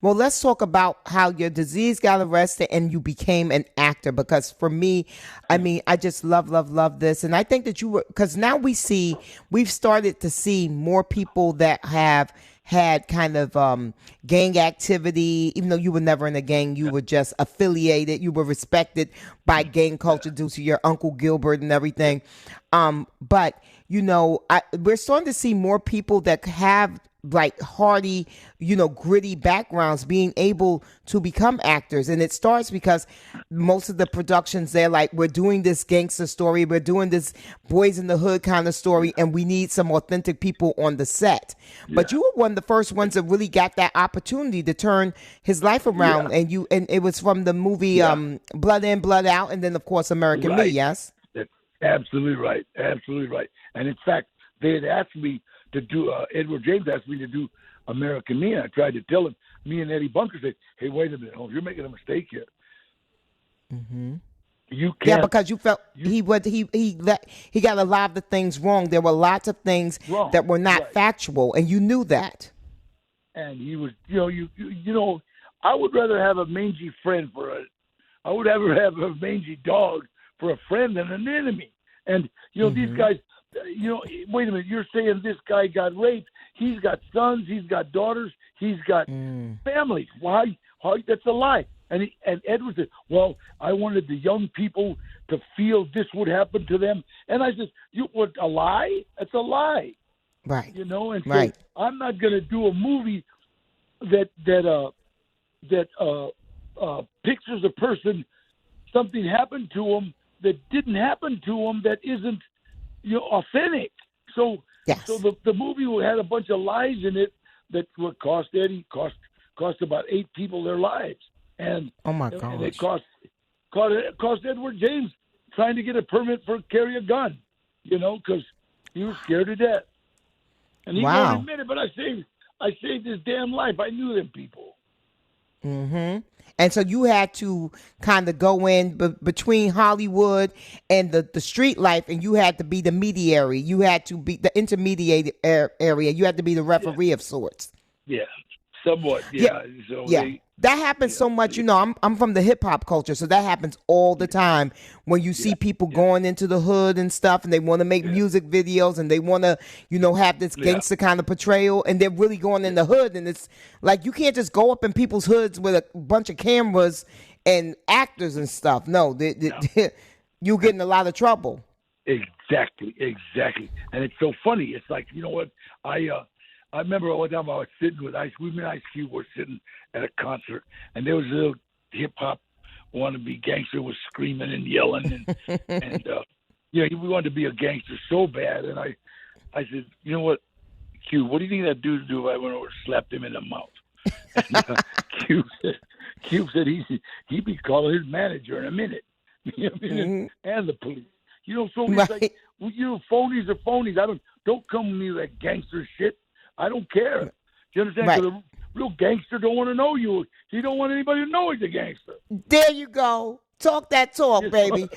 Well, let's talk about how your disease got arrested and you became an actor. Because for me, I mean, I just love this. And I think that you were, because now we've started to see more people that have had kind of gang activity. Even though you were never in a gang, you were just affiliated. You were respected by gang culture due to your Uncle Gilbert and everything. But, we're starting to see more people that have like hardy, gritty backgrounds being able to become actors. And it starts because most of the productions, they're like, we're doing this gangster story, we're doing this boys in the hood kind of story, and we need some authentic people on the set. But Yeah, you were one of the first ones that really got that opportunity to turn his life yeah, around. And it was from the movie yeah. Blood In, Blood Out, and then of course American Me, Right. yes? That's absolutely right. Absolutely right. And in fact, they had asked me to do. Edward James asked me to do American Me, and I tried to tell him. Me and Eddie Bunker said, "Hey, wait a minute, Holmes, you're making a mistake here. You Yeah, can't. because you felt You he got a lot of the things wrong. There were lots of things wrong. that were not Right." factual, and you knew that. And he was, I would rather have a mangy friend I would rather have a mangy dog for a friend than an enemy. And these guys, wait a minute, you're saying this guy got raped? He's got sons, he's got daughters, he's got families. Why? That's a lie. And Edward said, well, I wanted the young people to feel this would happen to them. And I said, you what? A lie? That's a lie. Right, And so right, I'm not going to do a movie that pictures a person, something happened to them that didn't happen to them, that isn't authentic. So yes. the movie had a bunch of lies in it that would cost about 8 people their lives, and Oh my and it gosh. cost Edward James trying to get a permit for carry a gun, because he was scared to death. And he won't Wow. admit it, but I saved his damn life. I knew them people. And so you had to kind of go in between Hollywood and the street life, and you had to be the mediary. You had to be the intermediate area. You had to be the Yeah, referee of sorts. yeah, somewhat. Yeah, Yeah. So yeah. That happens yeah, so much. I'm from the hip hop culture, so that happens all the time when you yeah, see people yeah, going into the hood and stuff, and they want to make yeah, music videos, and they want to, have this yeah, gangster kind of portrayal, and they're really going in yeah. the hood, and it's like you can't just go up in people's hoods with a bunch of cameras and actors and stuff. No, No, you get in a lot of trouble. exactly, exactly. And it's so funny. It's like what I remember one time I was sitting with Ice. We and Ice Cube were sitting at a concert, and there was a little hip hop wannabe gangster was screaming and yelling, and we wanted to be a gangster so bad. And I said, you know what, Cube, what do you think that dude would do if I went over and slapped him in the mouth? And Cube said, he'd be calling his manager in a minute. You know what I mean? Hmm. And the police. So it's like, Right, well, phonies are phonies. Don't come to me with that gangster shit. I don't care. Do you understand? right. Because a real gangster don't want to know you. He don't want anybody to know he's a gangster. There you go. Talk that talk, You know? baby.